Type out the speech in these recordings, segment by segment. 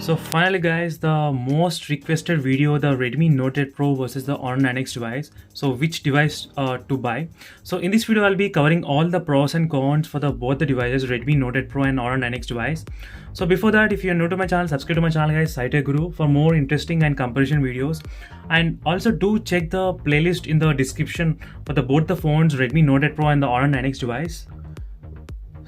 So finally guys, the most requested video, the Redmi Note 8 Pro versus the Honor 9X device. So which device to buy? So in this video I'll be covering all the pros and cons for both the devices, Redmi Note 8 Pro and Honor 9X device. So before that, if you're new to my channel, subscribe to my channel guys, Site Guru, for more interesting and comparison videos. And also do check the playlist in the description for both the phones, Redmi Note 8 Pro and the Honor 9X device.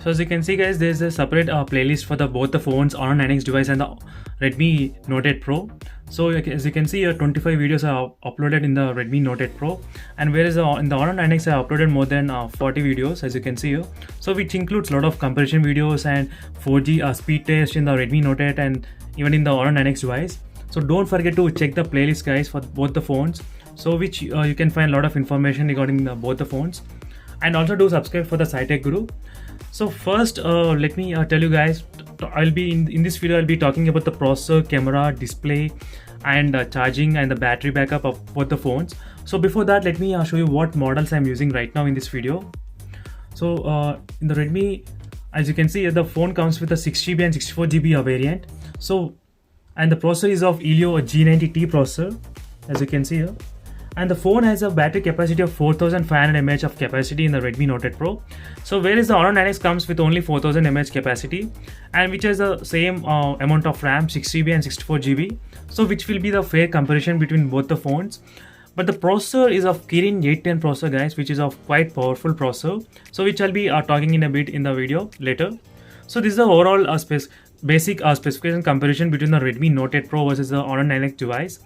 So as you can see guys, there's a separate playlist for both the phones, Honor 9X device and the Redmi Note 8 Pro. So as you can see here, 25 videos are uploaded in the Redmi Note 8 Pro, and whereas in the Honor 9X I uploaded more than 40 videos, as you can see here. So which includes a lot of comparison videos and 4G speed test in the Redmi Note 8 and even in the Honor 9X device. So don't forget to check the playlist guys for both the phones, so which you can find a lot of information regarding both the phones. And also do subscribe for the Site Guru. So first let me tell you guys, I'll be in this video I'll be talking about the processor, camera, display and charging and the battery backup of both the phones. So before that, let me show you what models I'm using right now in this video. So in the Redmi, as you can see, the phone comes with a 6GB and 64GB variant. So and the processor is of Helio G90T processor, as you can see here. And the phone has a battery capacity of 4500 mAh of capacity in the Redmi Note 8 Pro. So whereas the Honor 9X comes with only 4000 mAh capacity, and which has the same amount of RAM, 6GB and 64GB. So which will be the fair comparison between both the phones. But the processor is of Kirin 810 processor guys, which is of quite powerful processor. So which I'll be talking in a bit in the video later. So this is the overall basic specification comparison between the Redmi Note 8 Pro versus the Honor 9X device.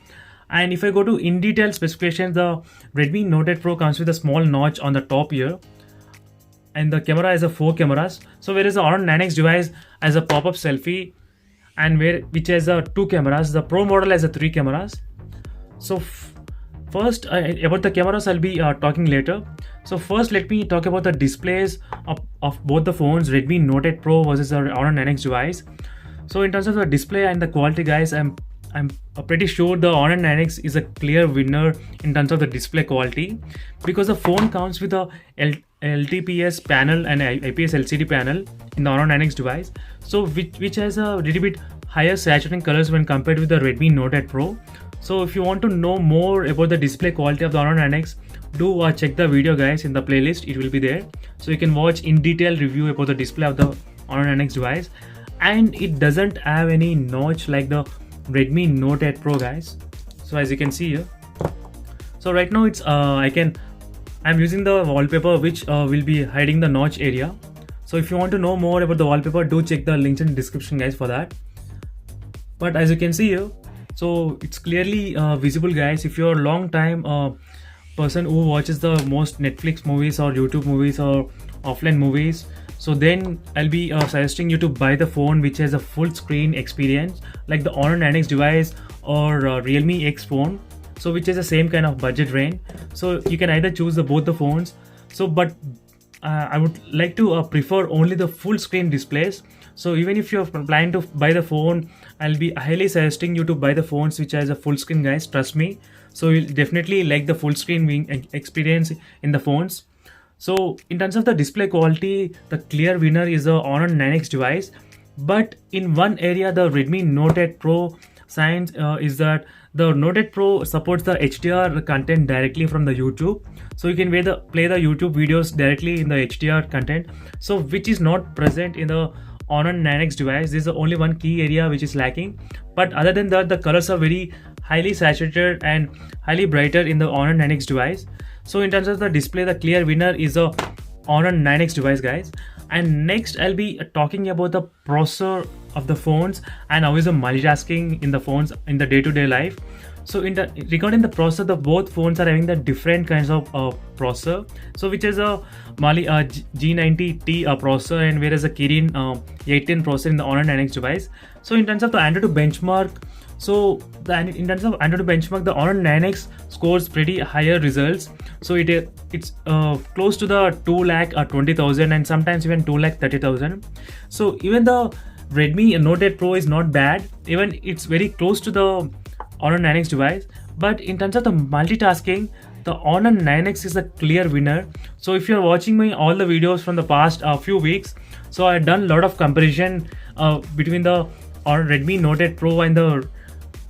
And if I go to in detail specifications, the Redmi Note 8 Pro comes with a small notch on the top here, and the camera has 4 cameras. So whereas the Honor 9X device has a pop-up selfie, and which has 2 cameras. The Pro model has 3 cameras. So first about the cameras I'll be talking later. So first let me talk about the displays of both the phones, Redmi Note 8 Pro versus the Honor 9X device. So in terms of the display and the quality guys, I'm pretty sure the Honor 9X is a clear winner in terms of the display quality, because the phone comes with a LTPS panel and IPS LCD panel in the Honor 9X device, so which has a little bit higher saturating colors when compared with the Redmi Note 8 Pro. So if you want to know more about the display quality of the Honor 9X, do check the video guys in the playlist, it will be there. So you can watch in detail review about the display of the Honor 9X device, and it doesn't have any notch like the Redmi Note 8 Pro guys. So as you can see here, so right now it's I'm using the wallpaper which will be hiding the notch area. So if you want to know more about the wallpaper, do check the links in the description guys for that. But as you can see here, so it's clearly visible guys. If you're a long time person who watches the most Netflix movies or YouTube movies or offline movies, so then I'll be suggesting you to buy the phone which has a full screen experience like the Honor 9X device or Realme X phone, so which is the same kind of budget range. So you can either choose both the phones. So but I would like to prefer only the full screen displays. So even if you're planning to buy the phone, I'll be highly suggesting you to buy the phones which has a full screen guys, trust me. So you'll definitely like the full screen experience in the phones. So in terms of the display quality, the clear winner is the Honor 9X device. But in one area, the Redmi Note 8 Pro shines is that the Note 8 Pro supports the HDR content directly from the YouTube. So you can play the YouTube videos directly in the HDR content. So which is not present in the Honor 9X device. This is the only one key area which is lacking. But other than that, the colors are very highly saturated and highly brighter in the Honor 9X device. So in terms of the display, the clear winner is the Honor 9X device guys. And next I'll be talking about the processor of the phones and how is the multitasking in the phones in the day-to-day life. So regarding the processor, the both phones are having the different kinds of processor. So which is a Mali G90T processor, and whereas a Kirin 810 processor in the Honor 9X device. So in terms of the Android benchmark, so in terms of Android benchmark, the Honor 9X scores pretty higher results. So it's close to the 2,20,000 and sometimes even 2,30,000. So even the Redmi Note 8 Pro is not bad. Even it's very close to the Honor 9X device. But in terms of the multitasking, the Honor 9X is a clear winner. So if you're watching me all the videos from the past few weeks, so I've done a lot of comparison between the or Redmi Note 8 Pro and the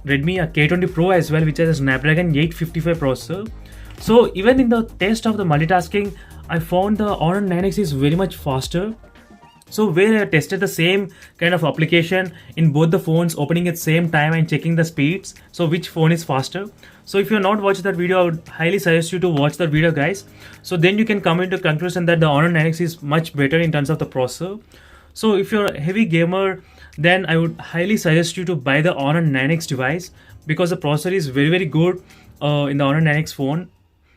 Redmi K20 Pro as well, which has a Snapdragon 855 processor. So even in the test of the multitasking, I found the Honor 9X is very much faster. So where I tested the same kind of application in both the phones, opening at same time and checking the speeds. So which phone is faster? So if you're not watched that video, I would highly suggest you to watch that video, guys. So then you can come into conclusion that the Honor 9X is much better in terms of the processor. So if you're a heavy gamer, then I would highly suggest you to buy the Honor 9X device, because the processor is very good in the Honor 9X phone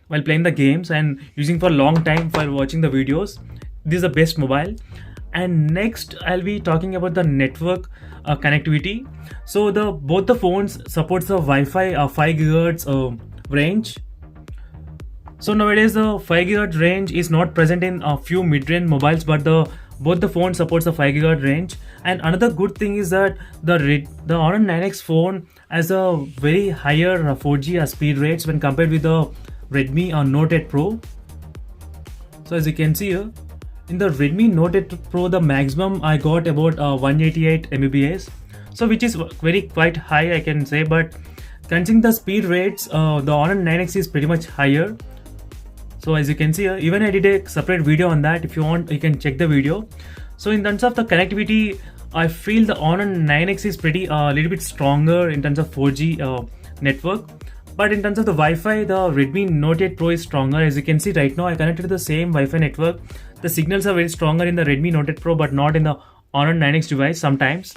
while playing the games and using for a long time while watching the videos. This is the best mobile. And next I'll be talking about the network connectivity. So both the phones supports the Wi-Fi 5 GHz range. So nowadays the 5 GHz range is not present in a few mid-range mobiles, but both the phones supports the 5 GHz range. And another good thing is that the Honor 9X phone has a very higher 4G speed rates when compared with the Redmi Note 8 Pro. So as you can see here, in the Redmi Note 8 Pro, the maximum I got about 188 Mbps, so which is quite high, I can say. But considering the speed rates, the Honor 9X is pretty much higher. So as you can see here, even I did a separate video on that. If you want, you can check the video. So in terms of the connectivity, I feel the Honor 9X is pretty little bit stronger in terms of 4G network. But in terms of the Wi-Fi, the Redmi Note 8 Pro is stronger. As you can see right now, I connected to the same Wi-Fi network. The signals are very stronger in the Redmi Note 8 Pro, but not in the Honor 9X device sometimes.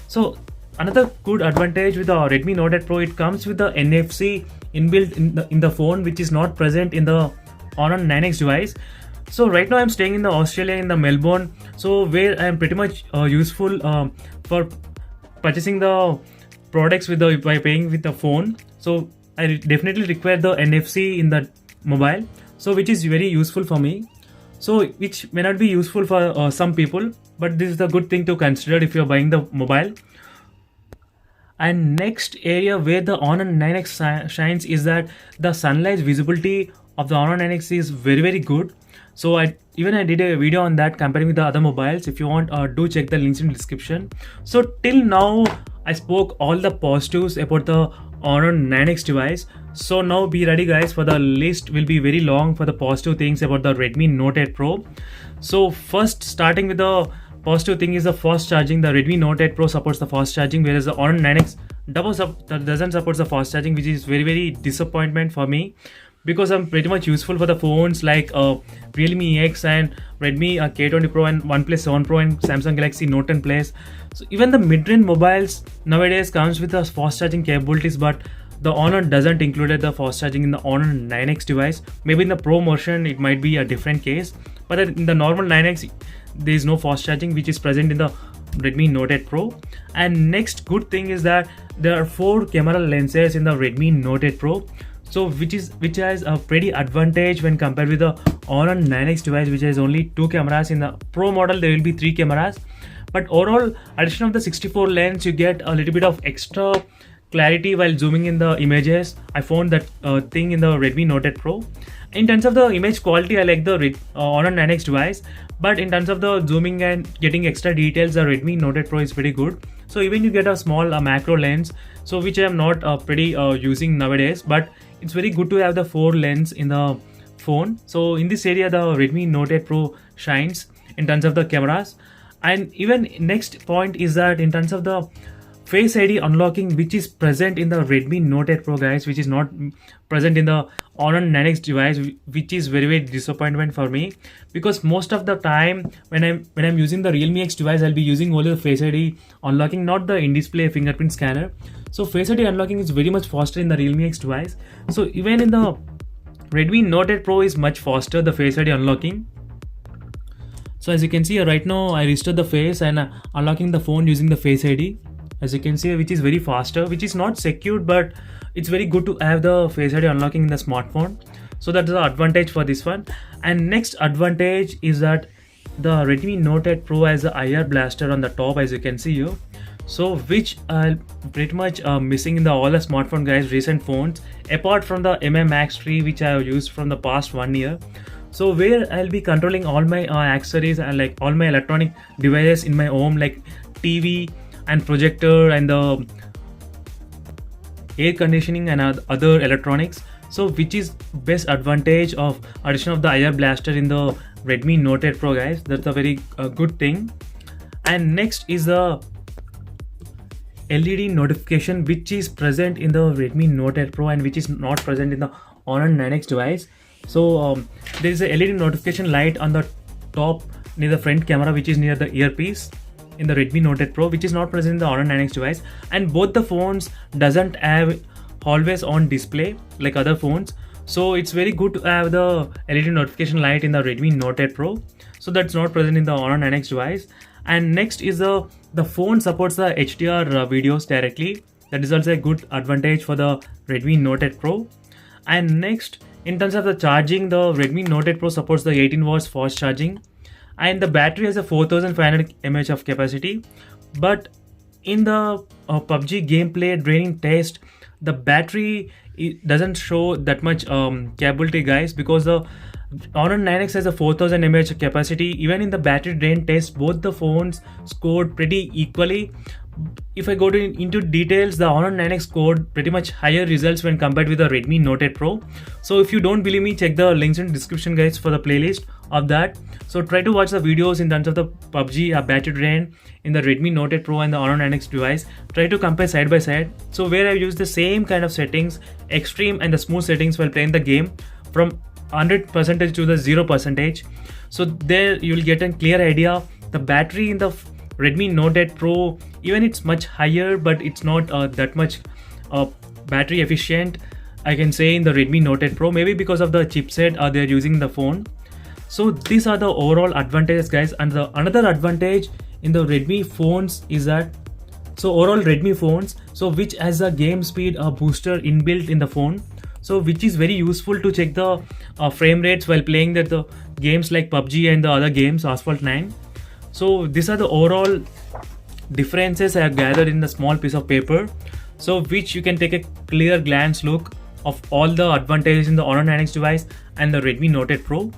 So another good advantage with the Redmi Note 8 Pro, it comes with the NFC inbuilt in the phone, which is not present in the Honor 9X device. So right now I'm staying in the Australia, in the Melbourne, so where I am pretty much useful for purchasing the products by paying with the phone. So I definitely require the NFC in the mobile, so which is very useful for me. So which may not be useful for some people, but this is a good thing to consider if you're buying the mobile. And next area where the Honor 9X shines is that the sunlight visibility of the Honor 9X is very good. So I did a video on that comparing with the other mobiles. If you want, do check the links in the description. So till now I spoke all the positives about the Honor 9X device. So now be ready, guys, for the list will be very long for the positive things about the Redmi Note 8 Pro. So first, starting with the positive thing is the fast charging. The Redmi Note 8 Pro supports the fast charging, whereas the Honor 9X doesn't support the fast charging, which is very disappointment for me, because I'm pretty much useful for the phones like Realme X and Redmi K20 Pro and OnePlus 7 Pro and Samsung Galaxy Note 10 Plus. So even the mid-range mobiles nowadays comes with the fast charging capabilities, but the Honor doesn't include the fast charging in the Honor 9X device. Maybe in the Pro version it might be a different case, but in the normal 9X there is no fast charging, which is present in the Redmi Note 8 Pro. And next good thing is that there are 4 camera lenses in the Redmi Note 8 Pro. So which has a pretty advantage when compared with the Honor 9X device, which has only 2 cameras. In the Pro model there will be 3 cameras, but overall addition of the 64 lens, you get a little bit of extra clarity while zooming in the images. I found that thing in the Redmi Note 8 Pro. In terms of the image quality, I like the Honor 9X device, but in terms of the zooming and getting extra details, the Redmi Note 8 Pro is pretty good. So even you get a small macro lens, so which I am not pretty using nowadays, but it's very good to have the 4 lens in the phone. So in this area the Redmi Note 8 Pro shines in terms of the cameras. And even next point is that in terms of the Face ID unlocking, which is present in the Redmi Note 8 Pro, guys, which is not present in the Honor 9X device, which is very disappointment for me, because most of the time when I'm using the Realme X device, I'll be using only the Face ID unlocking, not the in-display fingerprint scanner. So Face ID unlocking is very much faster in the Realme X device. So even in the Redmi Note 8 Pro is much faster, the Face ID unlocking. So as you can see right now, I restored the face and unlocking the phone using the Face ID. As you can see, which is very faster, which is not secured, but it's very good to have the Face ID unlocking in the smartphone. So that's the advantage for this one. And next advantage is that the Redmi Note 8 Pro has the IR blaster on the top, as you can see here. So which are pretty much missing in all the smartphone, guys, recent phones, apart from the Mi Max 3, which I have used from the past 1 year. So where I'll be controlling all my accessories and like all my electronic devices in my home, like TV, and projector and the air conditioning and other electronics. So which is best advantage of addition of the IR blaster in the Redmi Note 8 Pro, guys. That's a very good thing. And next is the LED notification, which is present in the Redmi Note 8 Pro and which is not present in the Honor 9X device. So there is a LED notification light on the top near the front camera, which is near the earpiece in the Redmi Note 8 Pro, which is not present in the Honor 9X device. And both the phones doesn't have always on display like other phones. So it's very good to have the LED notification light in the Redmi Note 8 Pro. So that's not present in the Honor 9X device. And next is the phone supports the HDR videos directly. That is also a good advantage for the Redmi Note 8 Pro. And next, in terms of the charging, the Redmi Note 8 Pro supports the 18 watts fast charging, and the battery has a 4500 mAh of capacity. But in the PUBG gameplay draining test, the battery doesn't show that much capability, guys, because the Honor 9X has a 4000 mAh capacity. Even in the battery drain test, both the phones scored pretty equally. If I go into details, the Honor 9X scored pretty much higher results when compared with the Redmi Note 8 Pro. So if you don't believe me, check the links in the description, guys, for the playlist of that. So try to watch the videos in terms of the PUBG battery drain in the Redmi Note 8 Pro and the Honor 9X device. Try to compare side by side. So where I use the same kind of settings, extreme and the smooth settings while playing the game, from 100% to the 0%. So there you will get a clear idea. The battery in the Redmi Note 8 Pro, even it's much higher, but it's not that much battery efficient, I can say, in the Redmi Note 8 Pro, maybe because of the chipset they're using in the phone. So these are the overall advantages, guys. And another advantage in the Redmi phones is that, so overall Redmi phones, so which has a game speed booster inbuilt in the phone, so which is very useful to check the frame rates while playing the games like PUBG and the other games, Asphalt 9. So these are the overall differences I have gathered in the small piece of paper, so which you can take a clear glance look of all the advantages in the Honor 9X device and the Redmi Note 8 Pro.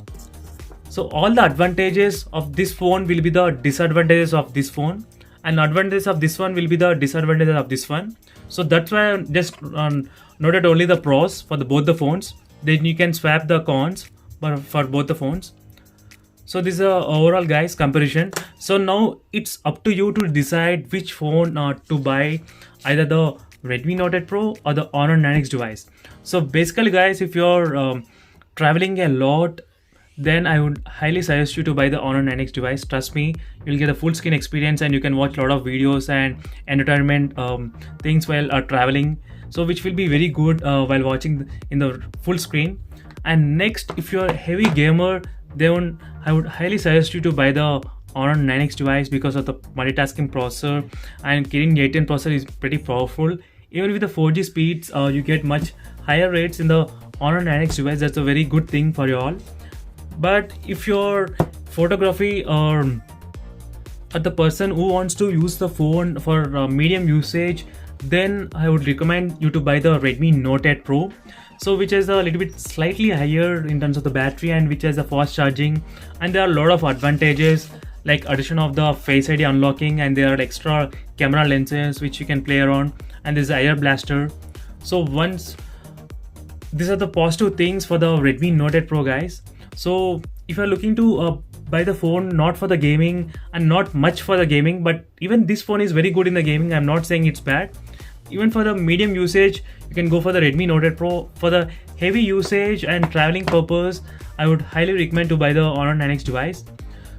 So all the advantages of this phone will be the disadvantages of this phone, and advantages of this one will be the disadvantages of this one. So that's why I just noted only the pros for both the phones. Then you can swap the cons for both the phones. So this is a overall, guys, comparison. So now it's up to you to decide which phone to buy, either the Redmi Note 8 Pro or the Honor 9X device. So basically, guys, if you're traveling a lot, then I would highly suggest you to buy the Honor 9X device. Trust me, you'll get a full screen experience and you can watch a lot of videos and entertainment things while traveling, so which will be very good while watching in the full screen. And next, if you're a heavy gamer, then I would highly suggest you to buy the Honor 9X device because of the multitasking processor, and Kirin 810 processor is pretty powerful. Even with the 4G speeds, you get much higher rates in the Honor 9X device. That's a very good thing for you all. But if you're photography or the person who wants to use the phone for medium usage, then I would recommend you to buy the Redmi Note 8 Pro. So which is a little bit slightly higher in terms of the battery and which has a fast charging, and there are a lot of advantages like addition of the Face ID unlocking, and there are extra camera lenses which you can play around, and there's a IR blaster. So once these are the positive things for the Redmi Note 8 Pro, guys. So if you're looking to buy the phone not for the gaming and not much for the gaming, but even this phone is very good in the gaming, I'm not saying it's bad. Even for the medium usage, you can go for the Redmi Note 8 Pro. For the heavy usage and traveling purpose, I would highly recommend to buy the Honor 9X device.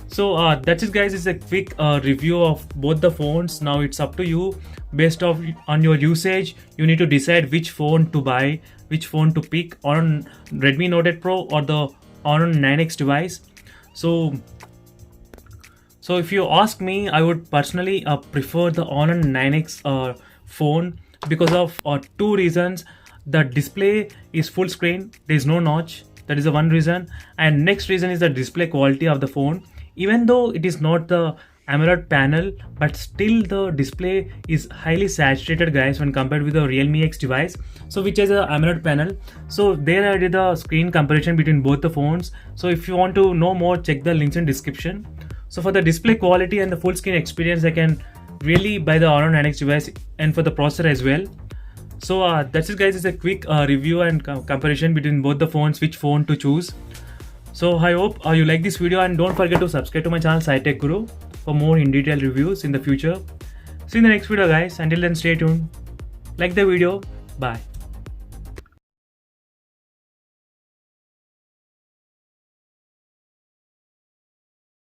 So that's it, guys. It's a quick review of both the phones. Now it's up to you. Based on your usage, you need to decide which phone to buy, which phone to pick, on Redmi Note 8 Pro or the Honor 9X device. So if you ask me, I would personally prefer the Honor 9X phone because of two reasons. The display is full screen, there is no notch, that is the one reason. And next reason is the display quality of the phone. Even though it is not the AMOLED panel, but still the display is highly saturated, guys, when compared with the Realme X device, so which has a AMOLED panel. So there I did a screen comparison between both the phones. So if you want to know more, check the links in description. So for the display quality and the full screen experience, I can really buy the Honor 9X device and for the processor as well. So that's it guys, it's a quick review and comparison between both the phones, which phone to choose. So I hope you like this video, and don't forget to subscribe to my channel SciTech Guru for more in detail reviews in the future. See you in the next video guys. Until then, stay tuned, like the video, bye.